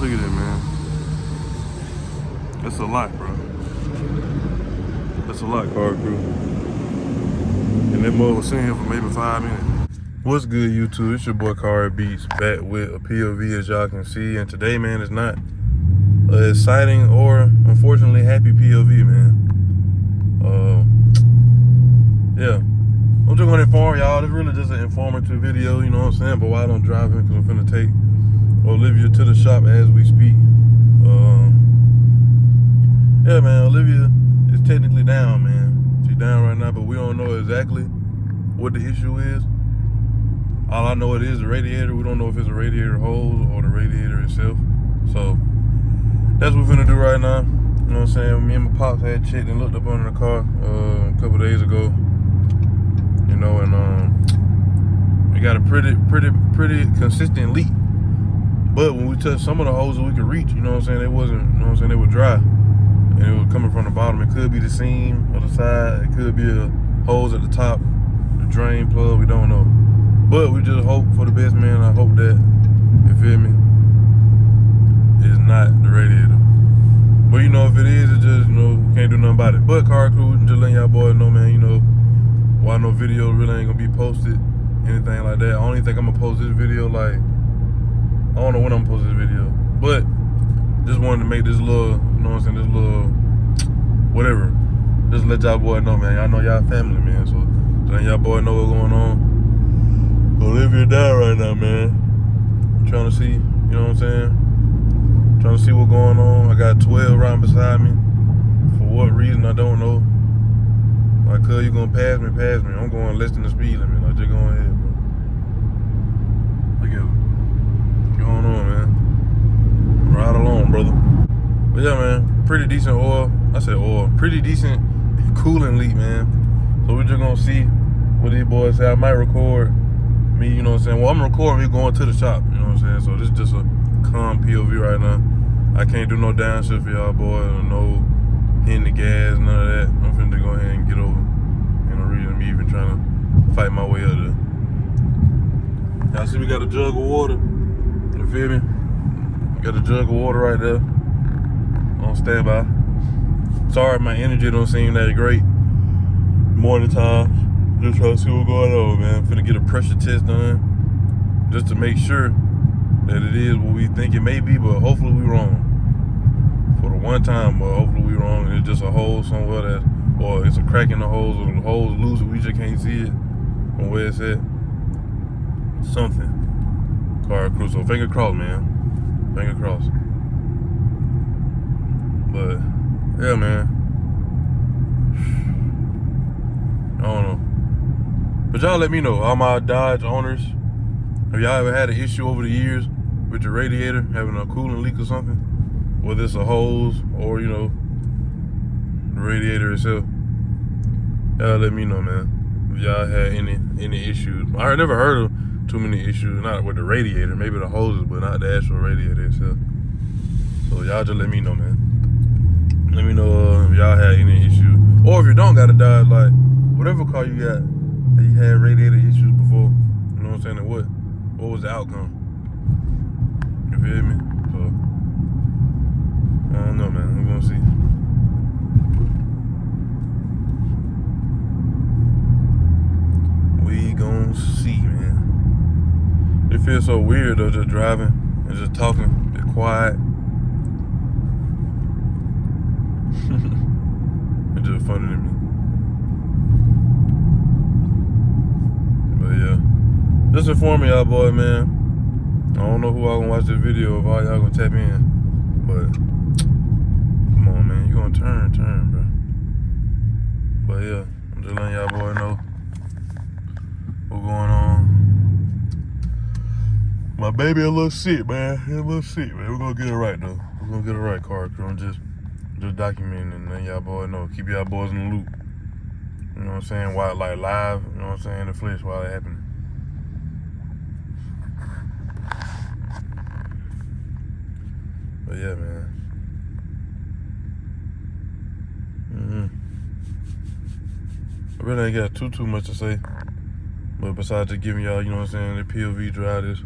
Look at it, man. That's a lot, bro. That's a lot, car crew. And that mother was sitting here for maybe 5 minutes. What's good, YouTube? It's your boy Cari Beats, back with a POV, as y'all can see. And today, man, is not an exciting or unfortunately happy POV, man. Yeah. I'm just gonna inform y'all. It's really just an informative video, you know what I'm saying? But while I'm driving, because I'm finna take Olivia to the shop as we speak. Yeah, man, Olivia is technically down, man. She's down right now, but we don't know exactly what the issue is. All I know it is the radiator. We don't know if it's a radiator hose or the radiator itself. So that's what we're finna do right now. You know what I'm saying? Me and my pops had checked and looked up under the car a couple days ago. You know, and we got a pretty consistent leak. But when we touched some of the hoses we could reach, you know what I'm saying, it wasn't, you know what I'm saying, they were dry. And it was coming from the bottom. It could be the seam or the side. It could be a hose at the top, the drain plug, we don't know. But we just hope for the best, man. I hope that, you feel me, it's not the radiator. But you know, if it is, it just, you know, can't do nothing about it. But car crew, just letting y'all boys know, man, you know, why no video really ain't gonna be posted, anything like that. I don't even think I'm gonna post this video, like, I don't know when I'm gonna post this video. But just wanted to make this little, you know what I'm saying, this little, whatever. Just let y'all boys know, man. Y'all know y'all family, man. So letting y'all boys know what's going on. Olivia down right now, man. I'm trying to see, you know what I'm saying? Trying to see what's going on. I got 12 right beside me. For what reason, I don't know. Like, cuz you gonna pass me, pass me. I'm going less than the speed limit. Like, just go ahead, bro. Look at it. What's going on, man? Ride along, brother. But yeah, man, pretty decent oil. I said oil. Pretty decent coolant leak, man. So we're just gonna see what these boys say. I might record me, you know what I'm saying? Well, I'm recording me going to the shop, you know what I'm saying? So this is just a calm POV right now. I can't do no downshift for y'all boys, or no hitting the gas, none of that. I'm finna go ahead and get over. Ain't no reason me even trying to fight my way up there. Y'all see we got a jug of water. You feel me? Got a jug of water right there on standby. Sorry, my energy don't seem that great. Morning time. Just trying to see what's going on, man. Finna get a pressure test done just to make sure that it is what we think it may be, but hopefully we wrong. For the one time, but hopefully we wrong. It's just a hole somewhere that, or it's a crack in the hose, or the hose loose, and we just can't see it from where it's at. Something. Car crew. So finger crossed, man. Finger crossed. But yeah, man. I don't know. But y'all let me know, all my Dodge owners, have y'all ever had an issue over the years with your radiator having a coolant leak or something? Whether it's a hose or, you know, the radiator itself. Y'all let me know, man. If y'all had any issues. I never heard of too many issues, not with the radiator, maybe the hoses, but not the actual radiator itself. So y'all just let me know, man. Let me know if y'all had any issues. Or if you don't got a Dodge, like, whatever car you got, that you had radiator issues before, you know what I'm saying, and what was the outcome? You feel me? So, I don't know, man. We're gonna see. We gonna see, man. It feels so weird, though, just driving and just talking, just quiet. It's just funny to me. But yeah, just informing y'all boy, man. I don't know who all gonna watch this video, if all y'all gonna tap in. But come on, man, you gonna turn, bro. But yeah, I'm just letting y'all boy know what's going on. My baby a little sick, man. He a little sick, man. We're gonna get it right though. We're gonna get it right, car crew. I'm just documenting and letting y'all boys know. Keep y'all boys in the loop. You know what I'm saying? While like live, you know what I'm saying, in the flesh while it happening. But yeah, man. I really ain't got too much to say. But besides just giving y'all, you know what I'm saying, the POV drive this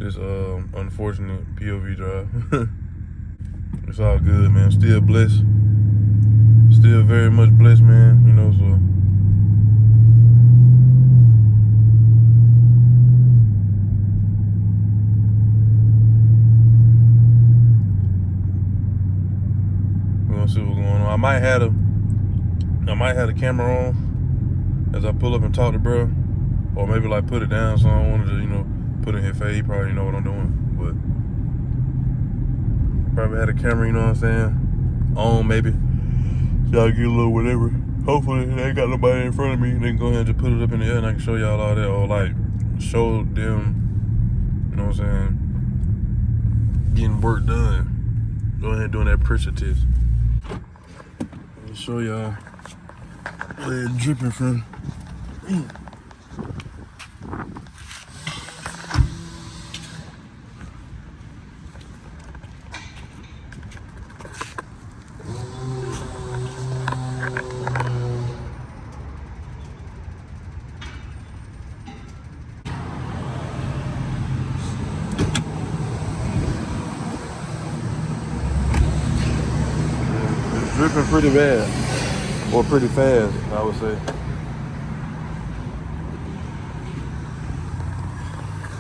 this unfortunate POV drive. It's all good, man. Still blessed. Still very much blessed, man. You know, so. We're gonna see what's going on. I might have the camera on as I pull up and talk to bro. Or maybe like put it down so I don't want to, you know, put it in his face. He probably know what I'm doing. But probably had a camera, you know what I'm saying? On maybe. So y'all get a little whatever. Hopefully they ain't got nobody in front of me. They can go ahead and just put it up in the air and I can show y'all all that. Or like show them, you know what I'm saying, getting work done. Go ahead and doing that pressure test. Let me show y'all where it's dripping from. Dripping pretty bad, or pretty fast, I would say.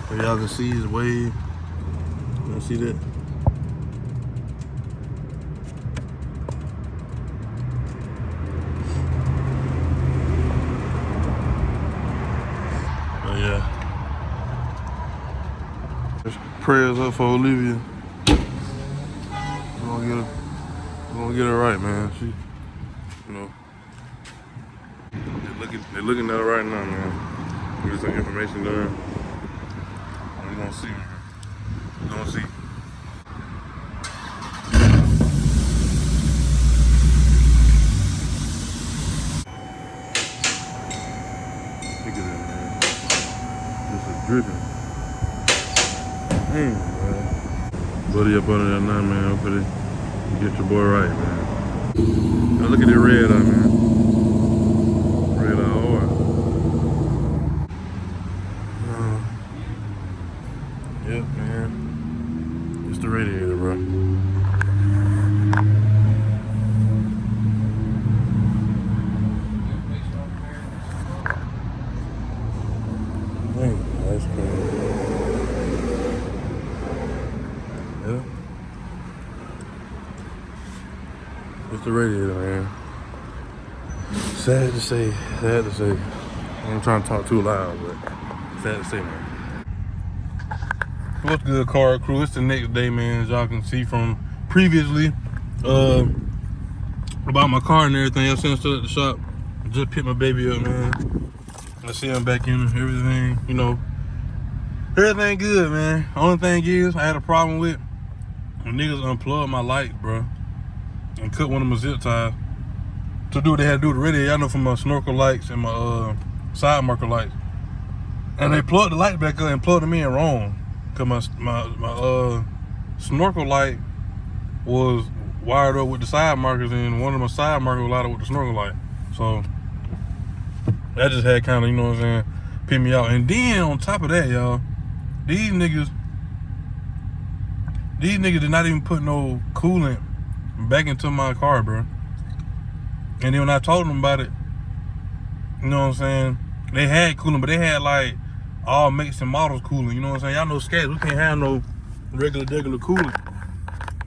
But y'all can see his wave. Y'all see that? But yeah. Just prayers up for Olivia. We're gonna get her right, man. She, you know, they're looking at her right now, man. Get some information done. We're gonna see, man. We're gonna see. Look at that, man. This is dripping. Damn, man. Buddy up under that now, man. Hopefully get your boy right, man. Now look at that red eye, man. Red eye oil. Yep, man. It's the radiator, bro. Dang, that's crazy. Yeah. It's the radiator, man. Sad to say, sad to say. I'm trying to talk too loud, but sad to say, man. What's good, car crew? It's the next day, man. As y'all can see from previously, about my car and everything. I seen still at the shop. Just picked my baby up, man. I see him back in everything, you know. Everything good, man. Only thing is, I had a problem with when niggas unplugged my lights, bro, and cut one of my zip ties to do what they had to do with the radiator. Y'all know, from my snorkel lights and my side marker lights. And they plugged the light back up and plugged them in wrong. Cause my snorkel light was wired up with the side markers, and one of my side markers was wired up with the snorkel light. So that just had kind of, you know what I'm saying, pit me out. And then on top of that, y'all, these niggas did not even put no coolant back into my car, bro. And then when I told them about it, you know what I'm saying, they had coolant, but they had like all makes and models coolant, you know what I'm saying? Y'all know Scats, we can't have no regular coolant.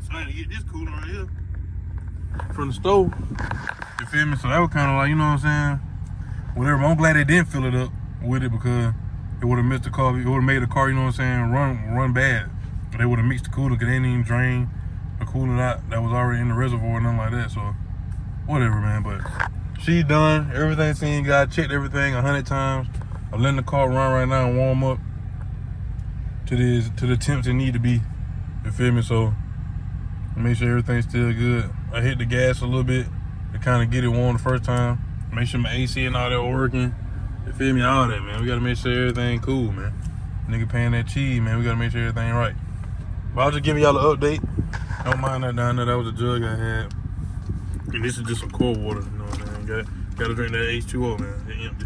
So I had to get this coolant right here from the store. You feel me? So that was kind of like, you know what I'm saying, whatever. I'm glad they didn't fill it up with it, because it would have missed the car. It would have made the car, you know what I'm saying, run bad. They would have mixed the coolant, because they didn't even drain the coolant out that was already in the reservoir, nothing like that. So whatever, man. But she done. Everything seen. God checked everything 100 times. I'm letting the car run right now and warm up to the temps it need to be. You feel me? So make sure everything's still good. I hit the gas a little bit to kind of get it warm the first time. Make sure my AC and all that working. You feel me? All that, man. We gotta make sure everything cool, man. Nigga paying that cheese, man. We gotta make sure everything right. But I'll just give y'all an update. Don't mind that down there. That was a jug I had. And this is just some cold water, you know what I'm saying? Gotta drink that H2O, man. It's empty.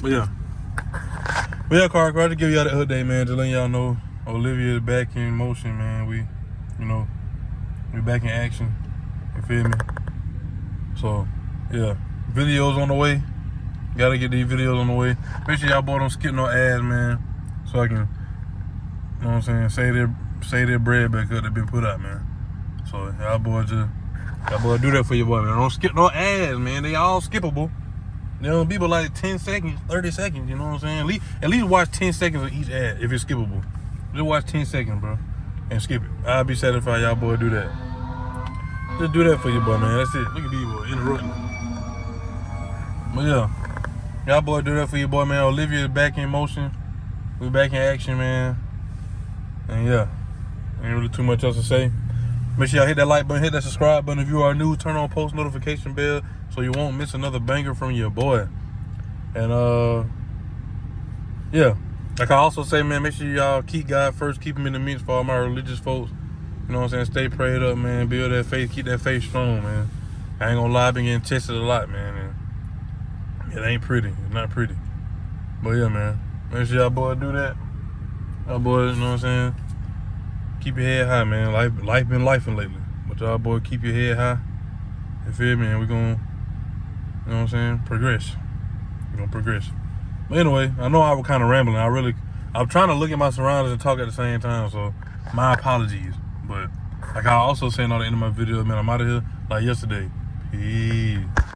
But yeah. Car, I just give y'all that update, man. Just letting y'all know Olivia is back in motion, man. We back in action. You feel me? So, yeah. Videos on the way. Gotta get these videos on the way. Make sure y'all boy don't skip no ads, man. So I can, you know what I'm saying, say their bread back up that been put out, man. So y'all boy do that for your boy, man. Don't skip no ads, man. They all skippable. They don't be but like 10 seconds, 30 seconds, you know what I'm saying? At least watch 10 seconds of each ad if it's skippable. Just watch 10 seconds, bro, and skip it. I'll be satisfied y'all boy do that. Just do that for your boy, man. That's it. Look at these boys interrupting. But yeah, y'all boy do that for your boy, man. Olivia is back in motion. We back in action, man. And yeah, ain't really too much else to say. Make sure y'all hit that like button, hit that subscribe button. If you are new, turn on post notification bell so you won't miss another banger from your boy. And yeah, like I also say, man, make sure y'all keep God first, keep him in the midst for all my religious folks. You know what I'm saying? Stay prayed up, man. Build that faith, keep that faith strong, man. I ain't gonna lie, I've been getting tested a lot, man. And it ain't pretty. It's not pretty. But yeah, man. Make sure y'all boy do that. Y'all boy, you know what I'm saying? Keep your head high, man. Life been lifing lately. But y'all boy, keep your head high. You feel me? And we gonna, you know what I'm saying, progress. We're gonna progress. But anyway, I know I was kind of rambling. I'm trying to look at my surroundings and talk at the same time, so my apologies. But like I also saying on the end of my video, man, I'm out of here like yesterday. Peace.